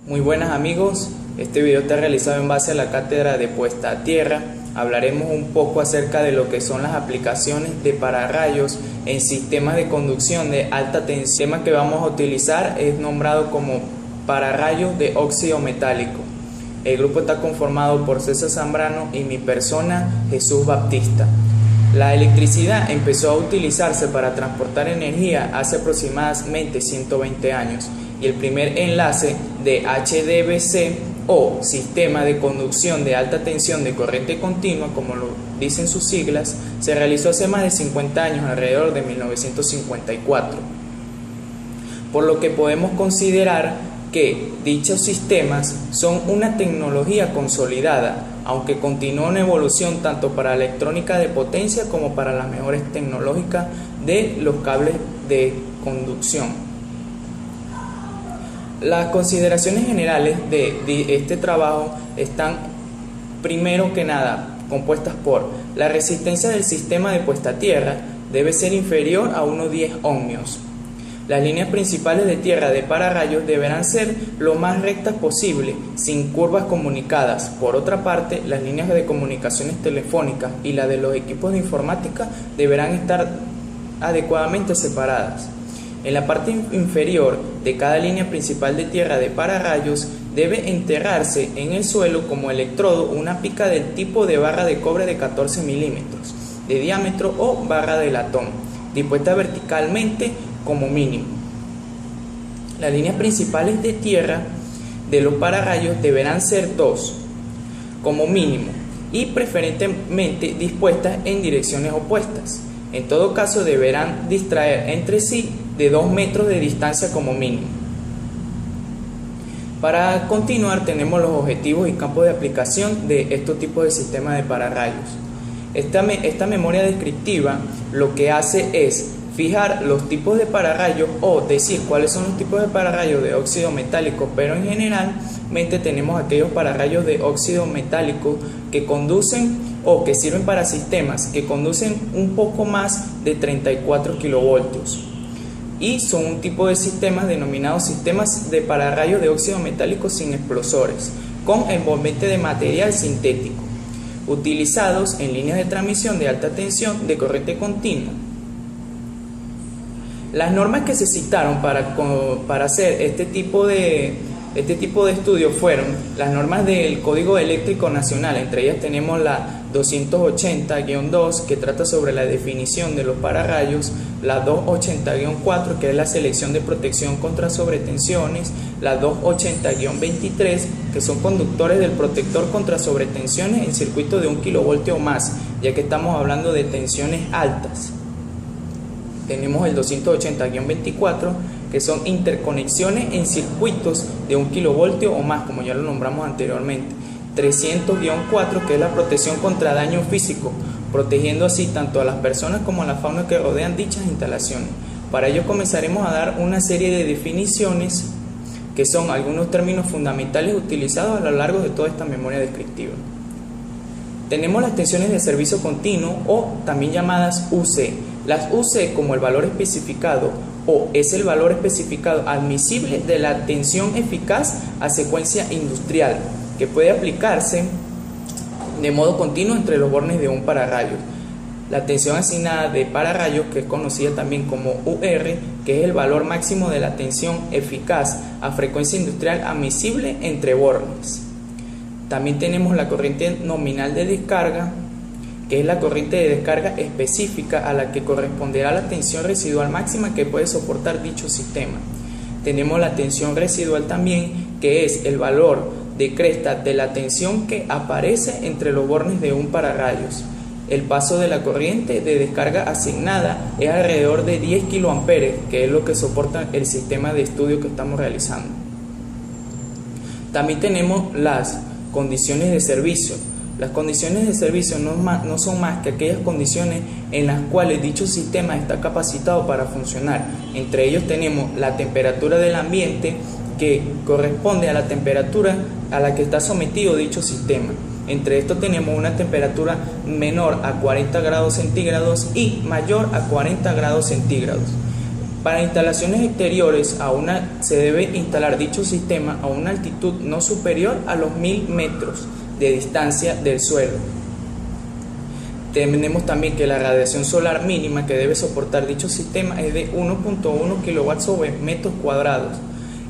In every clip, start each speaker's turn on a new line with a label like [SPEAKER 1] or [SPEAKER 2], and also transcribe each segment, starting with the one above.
[SPEAKER 1] Muy buenas amigos, este video está realizado en base a la cátedra de puesta a tierra. Hablaremos un poco acerca de lo que son las aplicaciones de pararrayos en sistemas de conducción de alta tensión. El tema que vamos a utilizar es nombrado como pararrayos de óxido metálico. El grupo está conformado por César Zambrano y mi persona, Jesús Baptista. La electricidad empezó a utilizarse para transportar energía hace aproximadamente 120 años y el primer enlace de HDBC o sistema de conducción de alta tensión de corriente continua, como lo dicen sus siglas, se realizó hace más de 50 años, alrededor de 1954. Por lo que podemos considerar que dichos sistemas son una tecnología consolidada, aunque continúa una evolución tanto para la electrónica de potencia como para las mejores tecnológicas de los cables de conducción. Las consideraciones generales de este trabajo están, primero que nada, compuestas por la resistencia del sistema de puesta a tierra debe ser inferior a unos 10 ohmios. Las líneas principales de tierra de pararrayos deberán ser lo más rectas posible, sin curvas comunicadas. Por otra parte, las líneas de comunicaciones telefónicas y las de los equipos de informática deberán estar adecuadamente separadas. En la parte inferior de cada línea principal de tierra de pararrayos debe enterrarse en el suelo como electrodo una pica del tipo de barra de cobre de 14 milímetros de diámetro o barra de latón, dispuesta verticalmente como mínimo. Las líneas principales de tierra de los pararrayos deberán ser dos, como mínimo, y preferentemente dispuestas en direcciones opuestas. En todo caso deberán distraer entre sí de 2 metros de distancia como mínimo. Para continuar tenemos los objetivos y campos de aplicación de estos tipos de sistemas de pararrayos. Esta memoria descriptiva lo que hace es fijar los tipos de pararrayos o decir cuáles son los tipos de pararrayos de óxido metálico, pero en generalmente tenemos aquellos pararrayos de óxido metálico que conducen o que sirven para sistemas que conducen un poco más de 34 kilovoltios y son un tipo de sistemas denominados sistemas de pararrayos de óxido metálico sin explosores con envolvente de material sintético utilizados en líneas de transmisión de alta tensión de corriente continua. Las normas que se citaron para hacer este tipo de estudios fueron las normas del Código Eléctrico Nacional. Entre ellas tenemos la 280-2 que trata sobre la definición de los pararrayos, la 280-4 que es la selección de protección contra sobretensiones, la 280-23 que son conductores del protector contra sobretensiones en circuito de 1 kilovoltio o más, ya que estamos hablando de tensiones altas. Tenemos el 280-24 que son interconexiones en circuitos de 1 kilovoltio o más, como ya lo nombramos anteriormente. 300-4 que es la protección contra daño físico, protegiendo así tanto a las personas como a la fauna que rodean dichas instalaciones. Para ello comenzaremos a dar una serie de definiciones que son algunos términos fundamentales utilizados a lo largo de toda esta memoria descriptiva. Tenemos las tensiones de servicio continuo o también llamadas UC. Las UC como el valor especificado o es el valor especificado admisible de la tensión eficaz a secuencia industrial que puede aplicarse de modo continuo entre los bornes de un pararrayo. La tensión asignada de pararrayos, que es conocida también como UR, que es el valor máximo de la tensión eficaz a frecuencia industrial admisible entre bornes. También tenemos la corriente nominal de descarga, que es la corriente de descarga específica a la que corresponderá la tensión residual máxima que puede soportar dicho sistema. Tenemos la tensión residual también, que es el valor de cresta de la tensión que aparece entre los bornes de un pararrayos. El paso de la corriente de descarga asignada es alrededor de 10 kiloamperes, que es lo que soporta el sistema de estudio que estamos realizando. También tenemos las condiciones de servicio. Las condiciones de servicio no son más que aquellas condiciones en las cuales dicho sistema está capacitado para funcionar. Entre ellos tenemos la temperatura del ambiente, que corresponde a la temperatura a la que está sometido dicho sistema. Entre estos tenemos una temperatura menor a 40 grados centígrados y mayor a 40 grados centígrados. Para instalaciones exteriores se debe instalar dicho sistema a una altitud no superior a los 1000 metros de distancia del suelo. Tenemos también que la radiación solar mínima que debe soportar dicho sistema es de 1.1 kW sobre metros cuadrados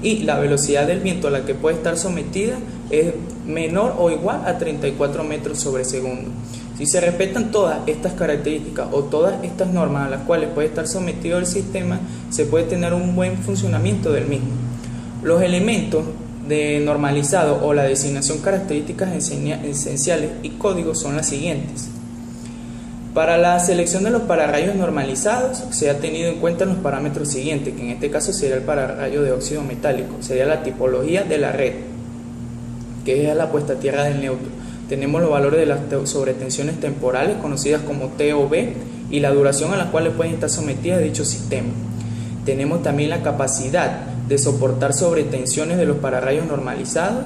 [SPEAKER 1] y la velocidad del viento a la que puede estar sometida es menor o igual a 34 metros sobre segundo. Si se respetan todas estas características o todas estas normas a las cuales puede estar sometido el sistema, se puede tener un buen funcionamiento del mismo. Los elementos de normalizado o la designación características esenciales y códigos son las siguientes. Para la selección de los pararrayos normalizados se ha tenido en cuenta los parámetros siguientes, que en este caso sería el pararrayo de óxido metálico, sería la tipología de la red, que es la puesta a tierra del neutro. Tenemos los valores de las sobretensiones temporales, conocidas como T o B, y la duración a la cual pueden estar sometidas dicho sistema. Tenemos también la capacidad de soportar sobretensiones de los pararrayos normalizados.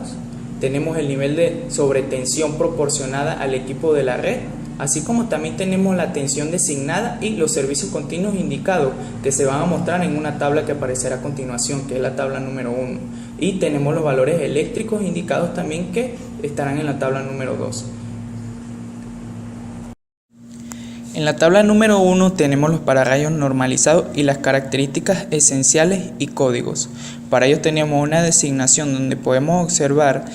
[SPEAKER 1] Tenemos el nivel de sobretensión proporcionada al equipo de la red, así como también tenemos la tensión designada y los servicios continuos indicados, que se van a mostrar en una tabla que aparecerá a continuación, que es la tabla número 1. Y tenemos los valores eléctricos indicados también, que estarán en la tabla número 2. En la tabla número 1 tenemos los pararrayos normalizados y las características esenciales y códigos. Para ello tenemos una designación donde podemos observar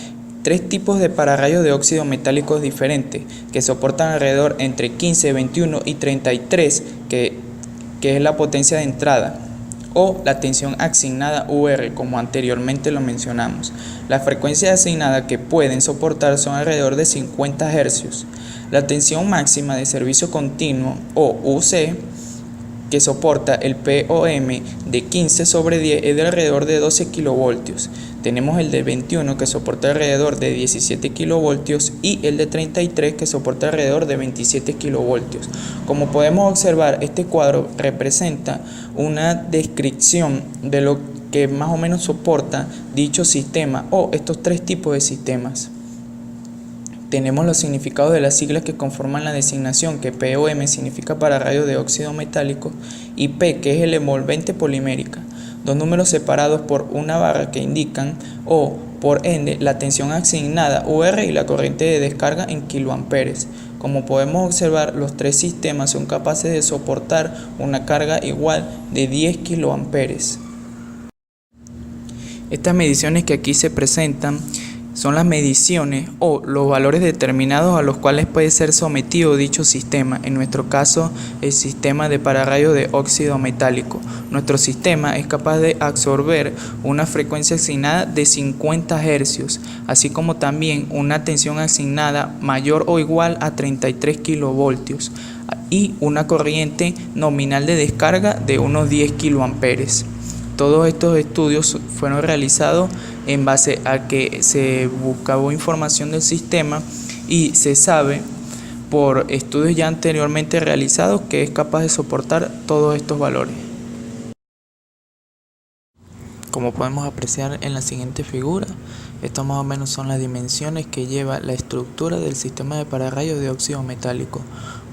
[SPEAKER 1] 3 tipos de pararrayos de óxido metálicos diferentes que soportan alrededor entre 15, 21 y 33, que es la potencia de entrada, o la tensión asignada UR, como anteriormente lo mencionamos. Las frecuencias asignadas que pueden soportar son alrededor de 50 Hz. La tensión máxima de servicio continuo, o UC, que soporta el POM de 15 sobre 10 es de alrededor de 12 kV. Tenemos el de 21 que soporta alrededor de 17 kV y el de 33 que soporta alrededor de 27 kV. Como podemos observar, este cuadro representa una descripción de lo que más o menos soporta dicho sistema o estos 3 tipos de sistemas. Tenemos los significados de las siglas que conforman la designación, que POM significa pararrayo de óxido metálico y P, que es el envolvente polimérica. 2 números separados por una barra que indican, o por ende, la tensión asignada UR y la corriente de descarga en kiloamperes. Como podemos observar, los 3 sistemas son capaces de soportar una carga igual de 10 kiloamperes. Estas mediciones que aquí se presentan son las mediciones o los valores determinados a los cuales puede ser sometido dicho sistema, en nuestro caso el sistema de pararrayos de óxido metálico. Nuestro sistema es capaz de absorber una frecuencia asignada de 50 Hz, así como también una tensión asignada mayor o igual a 33 kV y una corriente nominal de descarga de unos 10 kA. Todos estos estudios fueron realizados en base a que se buscaba información del sistema y se sabe por estudios ya anteriormente realizados que es capaz de soportar todos estos valores. Como podemos apreciar en la siguiente figura, estas más o menos son las dimensiones que lleva la estructura del sistema de pararrayos de óxido metálico.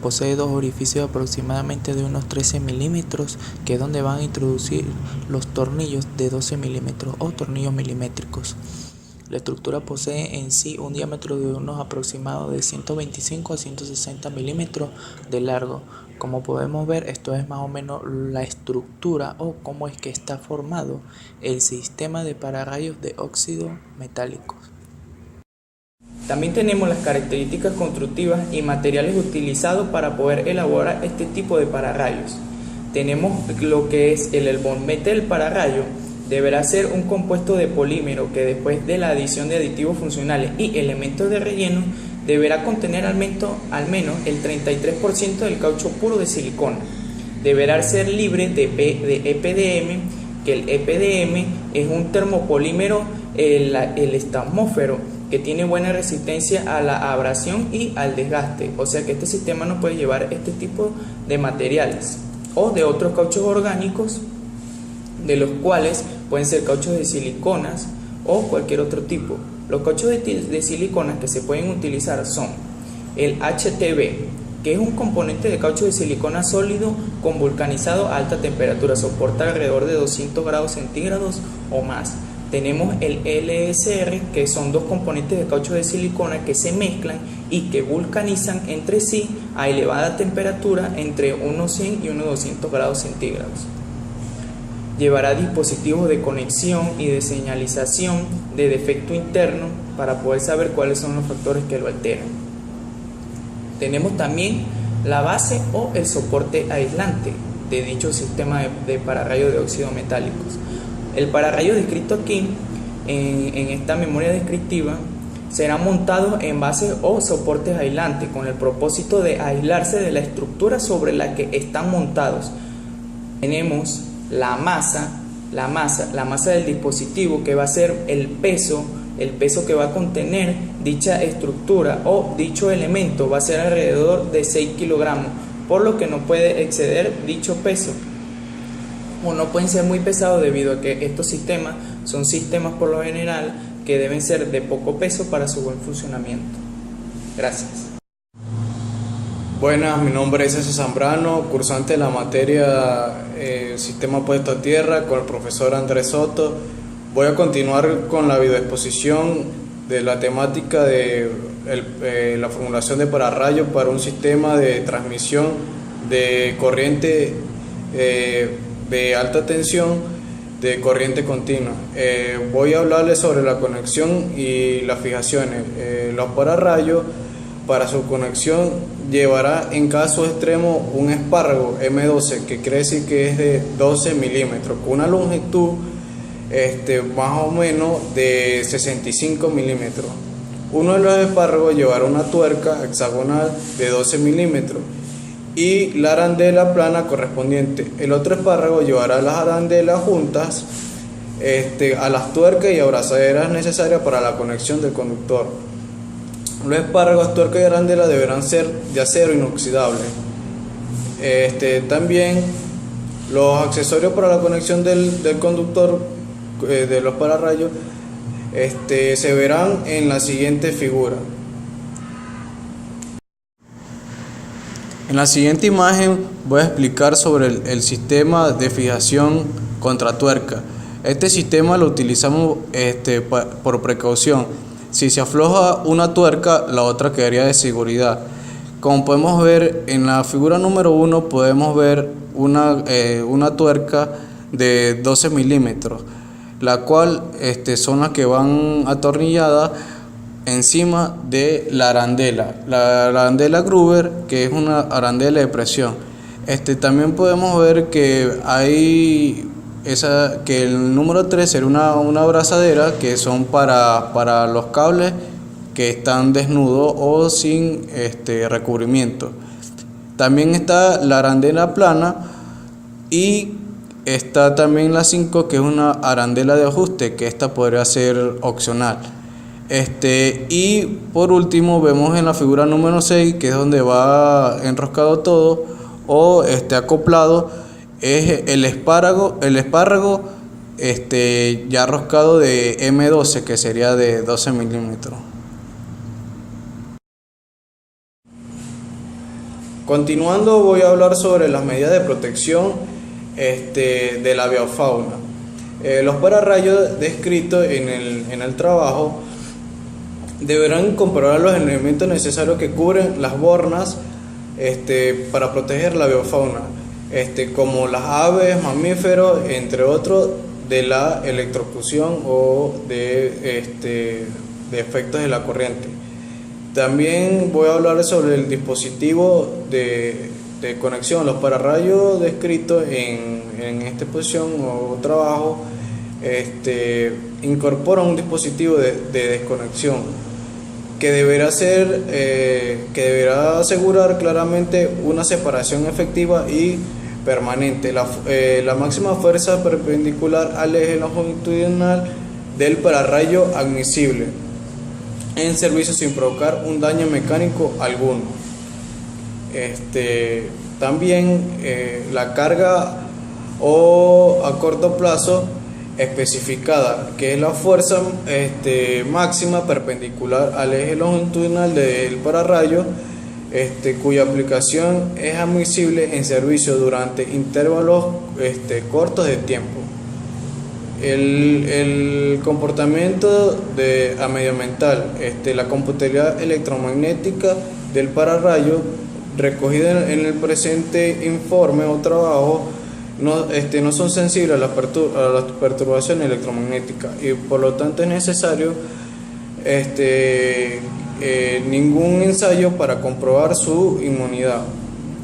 [SPEAKER 1] Posee 2 orificios aproximadamente de unos 13 milímetros, que es donde van a introducir los tornillos de 12 milímetros o tornillos milimétricos. La estructura posee en sí un diámetro de unos aproximados de 125 a 160 milímetros de largo. Como podemos ver, esto es más o menos la estructura o cómo es que está formado el sistema de pararrayos de óxido metálico. También tenemos las características constructivas y materiales utilizados para poder elaborar este tipo de pararrayos. Tenemos lo que es el envolvente del pararrayo. Deberá ser un compuesto de polímero que después de la adición de aditivos funcionales y elementos de relleno deberá contener al menos el 33% del caucho puro de silicona. Deberá ser libre de EPDM, que el EPDM es un termopolímero, el estamófero, que tiene buena resistencia a la abrasión y al desgaste, o sea que este sistema no puede llevar este tipo de materiales o de otros cauchos orgánicos, de los cuales pueden ser cauchos de siliconas o cualquier otro tipo. Los cauchos de siliconas que se pueden utilizar son el HTB, que es un componente de caucho de silicona sólido con vulcanizado a alta temperatura, soporta alrededor de 200 grados centígrados o más. Tenemos el LSR, que son dos componentes de caucho de silicona que se mezclan y que vulcanizan entre sí a elevada temperatura entre unos 100 y unos 200 grados centígrados. Llevará dispositivos de conexión y de señalización de defecto interno para poder saber cuáles son los factores que lo alteran. Tenemos también la base o el soporte aislante de dicho sistema de pararrayos de óxido metálicos. El pararrayo descrito aquí en esta memoria descriptiva será montado en bases o soportes aislantes con el propósito de aislarse de la estructura sobre la que están montados. Tenemos la masa del dispositivo, que va a ser el peso que va a contener dicha estructura o dicho elemento, va a ser alrededor de 6 kilogramos, por lo que no puede exceder dicho peso o no pueden ser muy pesados, debido a que estos sistemas son sistemas por lo general que deben ser de poco peso para su buen funcionamiento. Gracias.
[SPEAKER 2] Buenas, mi nombre es César Zambrano, cursante de la materia Sistema Puesto a Tierra con el profesor Andrés Soto. Voy a continuar con la videoexposición de la temática de la formulación de pararrayos para un sistema de transmisión de corriente de alta tensión de corriente continua. Voy a hablarles sobre la conexión y las fijaciones. Los pararrayos, para su conexión, llevará en caso extremo un espárrago M12, que quiere decir que es de 12 milímetros, con una longitud más o menos de 65 milímetros. Uno de los espárragos llevará una tuerca hexagonal de 12 milímetros y la arandela plana correspondiente. El otro espárrago llevará las arandelas juntas a las tuercas y abrazaderas necesarias para la conexión del conductor. Los espárragos, tuerca y arandela deberán ser de acero inoxidable. También los accesorios para la conexión del conductor de los pararrayos se verán en la siguiente figura. En la siguiente imagen voy a explicar sobre el sistema de fijación contra tuerca. Este sistema lo utilizamos por precaución. Si se afloja una tuerca, la otra quedaría de seguridad. Como podemos ver en la figura número 1, podemos ver una tuerca de 12 milímetros, la cual son las que van atornilladas encima de la arandela Gruber, que es una arandela de presión. También podemos ver que que el número 3 será una abrazadera, que son para los cables que están desnudos o sin recubrimiento. También está la arandela plana y está también la 5, que es una arandela de ajuste, que esta podría ser opcional. Y por último vemos en la figura número 6, que es donde va enroscado todo o acoplado, es el espárrago ya roscado de M12, que sería de 12 milímetros. Continuando, voy a hablar sobre las medidas de protección de la biofauna. Los pararrayos descritos en el trabajo deberán incorporar los elementos necesarios que cubren las bornas para proteger la biofauna, como las aves, mamíferos, entre otros, de la electrocución o de efectos de la corriente. También voy a hablar sobre el dispositivo de conexión. Los pararrayos descritos en esta exposición o trabajo incorporan un dispositivo de desconexión que deberá asegurar claramente una separación efectiva y permanente. La máxima fuerza perpendicular al eje longitudinal del pararrayo admisible en servicio sin provocar un daño mecánico alguno. También la carga o a corto plazo especificada, que es la fuerza máxima perpendicular al eje longitudinal del pararrayo, cuya aplicación es admisible en servicio durante intervalos cortos de tiempo. El comportamiento a medioambiental, la computabilidad electromagnética del pararrayo recogida en el presente informe o trabajo no son sensibles a las perturbaciones electromagnéticas, y por lo tanto es necesario ningún ensayo para comprobar su inmunidad.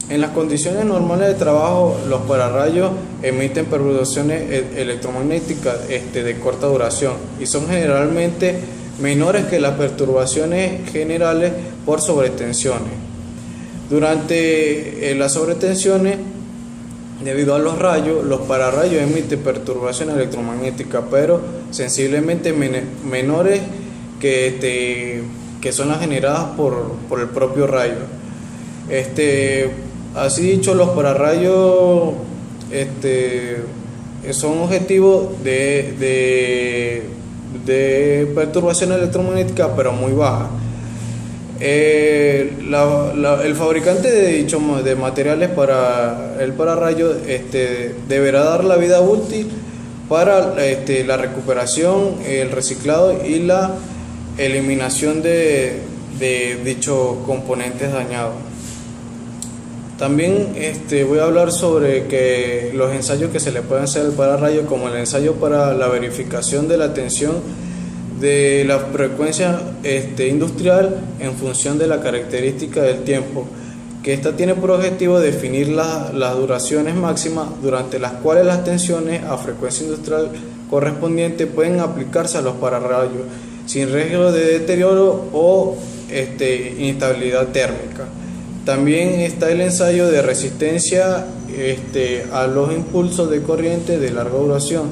[SPEAKER 2] En las condiciones normales de trabajo, los pararrayos emiten perturbaciones electromagnéticas de corta duración y son generalmente menores que las perturbaciones generales por sobretensiones. Durante las sobretensiones, debido a los rayos, los pararrayos emiten perturbaciones electromagnéticas, pero sensiblemente menores que son las generadas por el propio rayo. Así dicho, los pararrayos son objetivos de perturbación electromagnética, pero muy baja. El fabricante de materiales para el pararrayo deberá dar la vida útil para la recuperación, el reciclado y la eliminación de dichos componentes dañados. También voy a hablar sobre que los ensayos que se le pueden hacer al pararrayo, como el ensayo para la verificación de la tensión de la frecuencia industrial en función de la característica del tiempo, que esta tiene por objetivo definir las duraciones máximas durante las cuales las tensiones a frecuencia industrial correspondiente pueden aplicarse a los pararrayos sin riesgo de deterioro o inestabilidad térmica. También está el ensayo de resistencia a los impulsos de corriente de larga duración,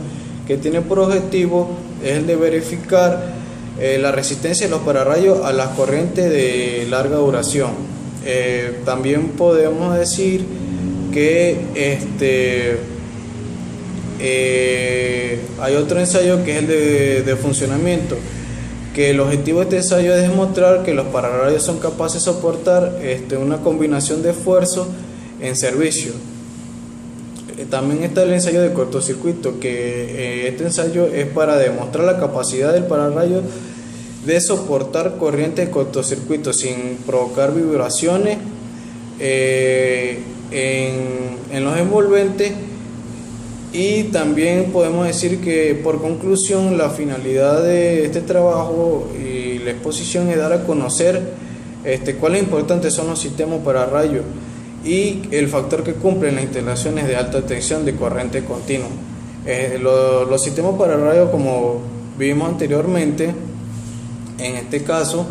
[SPEAKER 2] que tiene por objetivo es el de verificar la resistencia de los pararrayos a las corrientes de larga duración. También podemos decir que hay otro ensayo que es el de funcionamiento, que el objetivo de este ensayo es demostrar que los pararrayos son capaces de soportar una combinación de esfuerzos en servicio. También está el ensayo de cortocircuito, que este ensayo es para demostrar la capacidad del pararrayo de soportar corrientes de cortocircuito sin provocar vibraciones en los envolventes. Y también podemos decir que, por conclusión, la finalidad de este trabajo y la exposición es dar a conocer cuáles importantes son los sistemas pararrayos y el factor que cumplen las instalaciones de alta tensión de corriente continua. Los sistemas pararrayos, como vimos anteriormente, en este caso,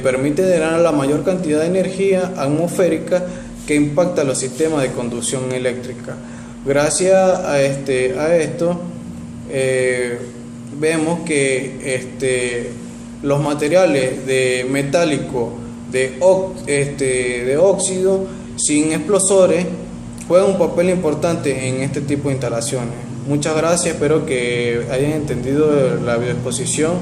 [SPEAKER 2] permiten drenar la mayor cantidad de energía atmosférica que impacta los sistemas de conducción eléctrica. Gracias a esto, vemos que los materiales de metálico de óxido sin explosores juegan un papel importante en este tipo de instalaciones. Muchas gracias, espero que hayan entendido la videoexposición.